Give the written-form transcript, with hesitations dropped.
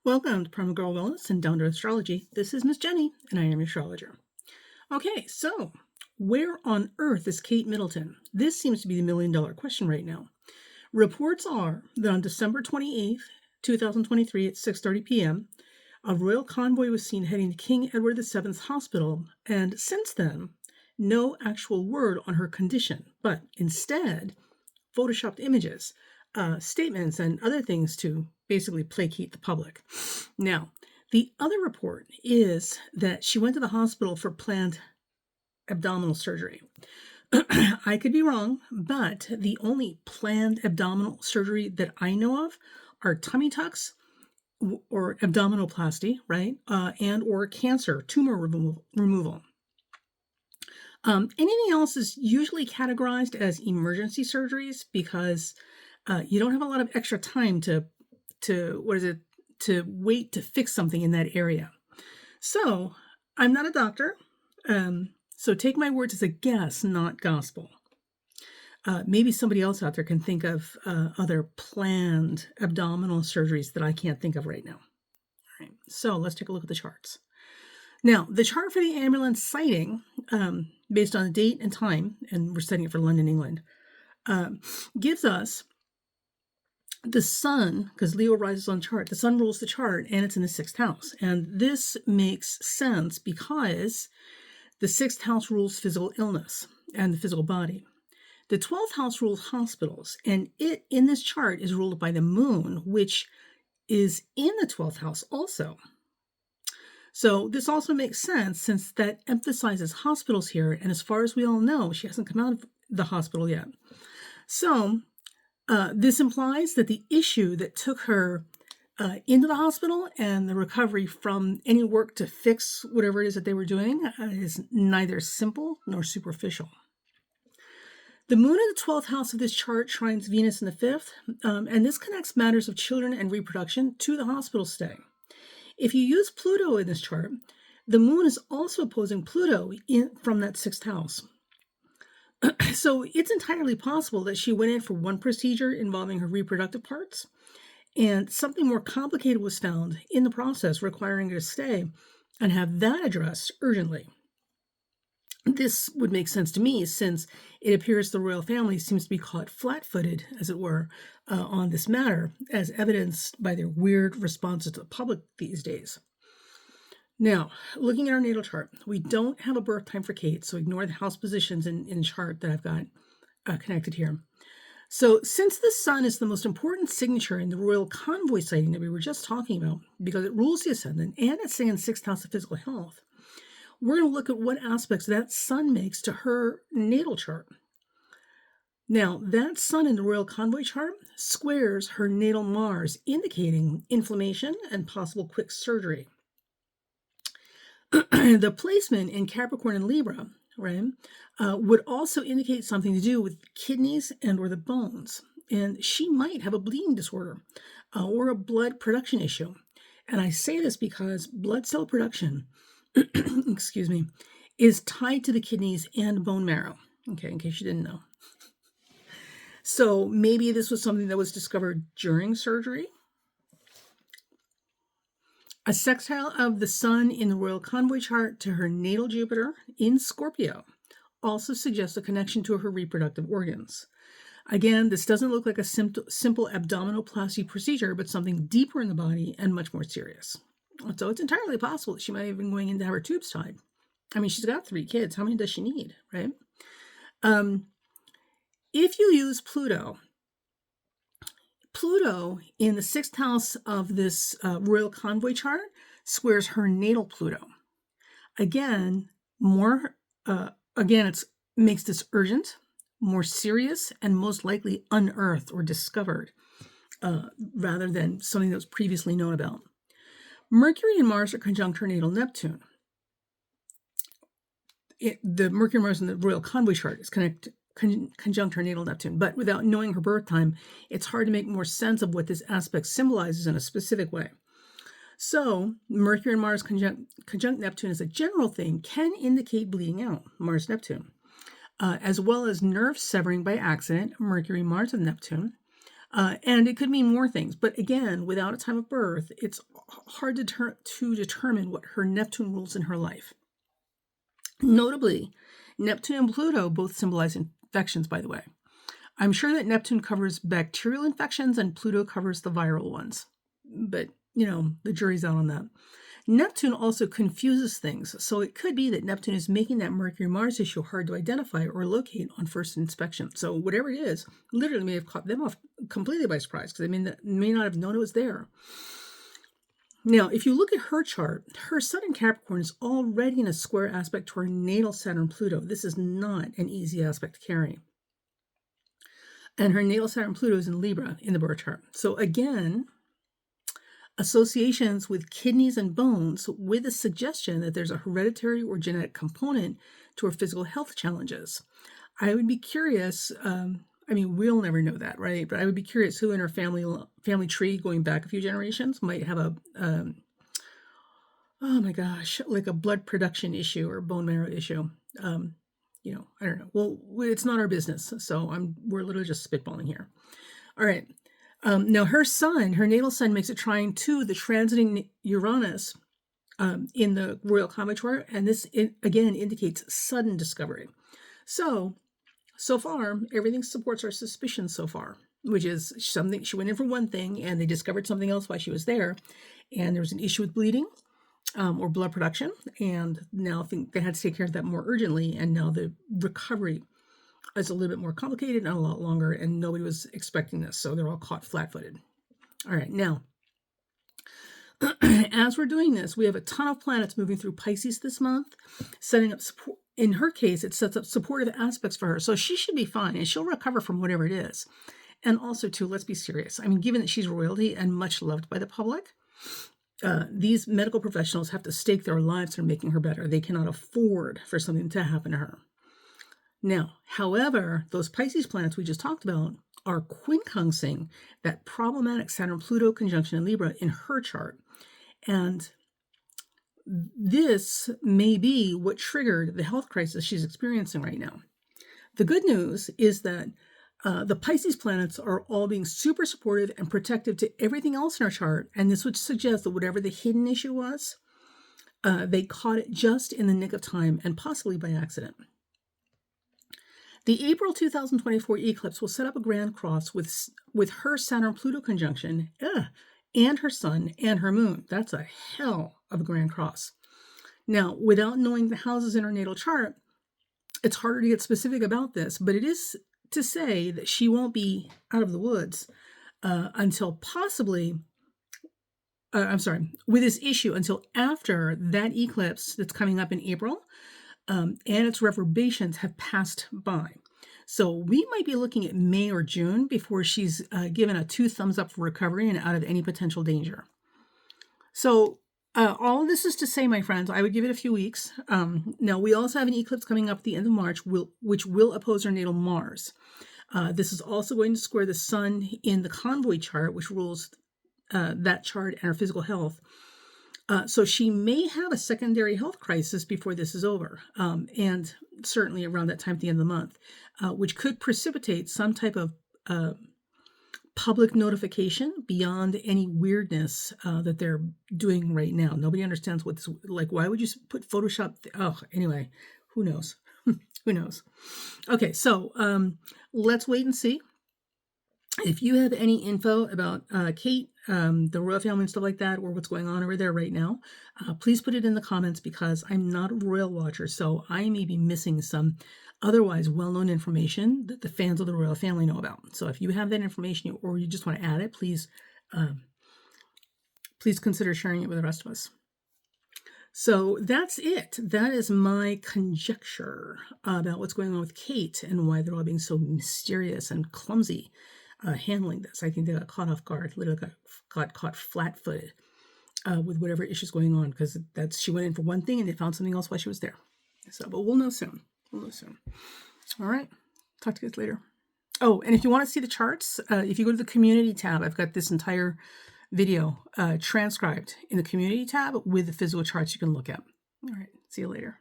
Welcome to Primal Girl Wellness and Down to Astrology. This is Miss Jenny, and I am your astrologer. Okay, so where on earth is Kate Middleton? This seems to be the million-dollar question right now. Reports are that on December 28th, 2023 at 6:30 p.m., a royal convoy was seen heading to King Edward VII's hospital, and since then, no actual word on her condition, but instead, photoshopped images, statements, and other things to basically placate the public. Now, the other report is that she went to the hospital for planned abdominal surgery. I could be wrong, but the only planned abdominal surgery that I know of are tummy tucks or abdominoplasty, right? And or cancer, tumor removal. Anything else is usually categorized as emergency surgeries because you don't have a lot of extra time to wait to fix something in that area. So I'm not a doctor, so take my words as a guess, not gospel. Maybe somebody else out there can think of other planned abdominal surgeries that I can't think of right now. All right, so let's take a look at the charts. Now, the chart for the ambulance sighting, based on the date and time, and we're setting it for London, England, gives us the sun, because Leo rises on chart, the sun rules the chart, and it's in the 6th house. And this makes sense because the 6th house rules physical illness and the physical body. The 12th house rules hospitals, and it, in this chart, is ruled by the moon, which is in the 12th house also. So this also makes sense since that emphasizes hospitals here, and as far as we all know, she hasn't come out of the hospital yet. So this implies that the issue that took her into the hospital and the recovery from any work to fix whatever it is that they were doing is neither simple nor superficial. The moon in the 12th house of this chart trines Venus in the 5th, and this connects matters of children and reproduction to the hospital stay. If you use Pluto in this chart, the moon is also opposing Pluto from that 6th house. So it's entirely possible that she went in for one procedure involving her reproductive parts, and something more complicated was found in the process requiring her to stay and have that addressed urgently. This would make sense to me since it appears the royal family seems to be caught flat-footed, as it were, on this matter, as evidenced by their weird responses to the public these days. Now, looking at our natal chart, we don't have a birth time for Kate, so ignore the house positions in chart that I've got connected here. So since the sun is the most important signature in the royal convoy sighting that we were just talking about, because it rules the ascendant and it's saying 6th house of physical health, we're going to look at what aspects that sun makes to her natal chart. Now, that sun in the royal convoy chart squares her natal Mars, indicating inflammation and possible quick surgery. The placement in Capricorn and Libra, right, would also indicate something to do with kidneys and or the bones. And she might have a bleeding disorder or a blood production issue. And I say this because blood cell production, excuse me, is tied to the kidneys and bone marrow, okay, in case you didn't know. So maybe this was something that was discovered during surgery. A sextile of the sun in the royal convoy chart to her natal Jupiter in Scorpio also suggests a connection to her reproductive organs. Again, this doesn't look like a simple abdominoplasty procedure, but something deeper in the body and much more serious. So it's entirely possible that she might have been going in to have her tubes tied. I mean, she's got 3 kids. How many does she need, right? If you use Pluto in the 6th house of this royal convoy chart squares her natal Pluto. Again, it makes this urgent, more serious, and most likely unearthed or discovered rather than something that was previously known about. Mercury and Mars are conjunct her natal Neptune. The Mercury and Mars in the royal convoy chart is conjunct her natal Neptune, but without knowing her birth time, it's hard to make more sense of what this aspect symbolizes in a specific way. So Mercury and Mars conjunct Neptune as a general thing can indicate bleeding out, Mars-Neptune, as well as nerve severing by accident, Mercury, Mars, and Neptune, And it could mean more things. But again, without a time of birth, it's hard to determine what her Neptune rules in her life. Notably, Neptune and Pluto both symbolize infections, by the way. I'm sure that Neptune covers bacterial infections and Pluto covers the viral ones. But, the jury's out on that. Neptune also confuses things, so it could be that Neptune is making that Mercury-Mars issue hard to identify or locate on first inspection. So whatever it is, literally may have caught them off completely by surprise, because they may not have known it was there. Now, if you look at her chart, her Sun in Capricorn is already in a square aspect to her natal Saturn-Pluto. This is not an easy aspect to carry. And her natal Saturn-Pluto is in Libra in the birth chart. So again, associations with kidneys and bones with a suggestion that there's a hereditary or genetic component to her physical health challenges. I would be curious, we'll never know that, right? But I would be curious who in her family tree going back a few generations might have like a blood production issue or bone marrow issue. I don't know. Well, it's not our business, so we're literally just spitballing here. All right. Now, her natal sun makes a trine to the transiting Uranus in the royal comet chart, and this, again, indicates sudden discovery. So far, everything supports our suspicions so far, which is something, she went in for one thing, and they discovered something else while she was there, and there was an issue with bleeding or blood production, and now I think they had to take care of that more urgently, and now the recovery is a little bit more complicated and a lot longer, and nobody was expecting this, so they're all caught flat-footed. All right, now, as we're doing this, we have a ton of planets moving through Pisces this month, setting up support. In her case, it sets up supportive aspects for her, so she should be fine, and she'll recover from whatever it is. And also, too, let's be serious. Given that she's royalty and much loved by the public, these medical professionals have to stake their lives in making her better. They cannot afford for something to happen to her. Now, however, those Pisces planets we just talked about are quincunxing that problematic Saturn-Pluto conjunction in Libra in her chart. And this may be what triggered the health crisis she's experiencing right now. The good news is that the Pisces planets are all being super supportive and protective to everything else in her chart. And this would suggest that whatever the hidden issue was, they caught it just in the nick of time and possibly by accident. The April 2024 eclipse will set up a grand cross with her Saturn-Pluto conjunction and her sun and her moon. That's a hell of a grand cross. Now, without knowing the houses in her natal chart, it's harder to get specific about this, but it is to say that she won't be out of the woods until possibly, with this issue until after that eclipse that's coming up in April and its reverberations have passed by. So we might be looking at May or June before she's given a 2 thumbs up for recovery and out of any potential danger. So all of this is to say, my friends, I would give it a few weeks. Now, we also have an eclipse coming up at the end of March, which will oppose her natal Mars. This is also going to square the sun in the convoy chart, which rules that chart and her physical health. So she may have a secondary health crisis before this is over, and certainly around that time at the end of the month, which could precipitate some type of public notification beyond any weirdness that they're doing right now. Nobody understands what this, like, why would you put Photoshop? Anyway, who knows? Who knows? Okay, so let's wait and see. If you have any info about Kate, the royal family and stuff like that, or what's going on over there right now, please put it in the comments, because I'm not a royal watcher, so I may be missing some otherwise well-known information that the fans of the royal family know about. So if you have that information or you just want to add it, please consider sharing it with the rest of us. So that's it. That is my conjecture about what's going on with Kate and why they're all being so mysterious and clumsy handling this. I think they got caught off guard, literally got caught flat-footed with whatever issues going on, because she went in for one thing and they found something else while she was there. So, but we'll know soon. We'll know soon. All right. Talk to you guys later. Oh, and if you want to see the charts, if you go to the community tab, I've got this entire video transcribed in the community tab with the physical charts you can look at. All right. See you later.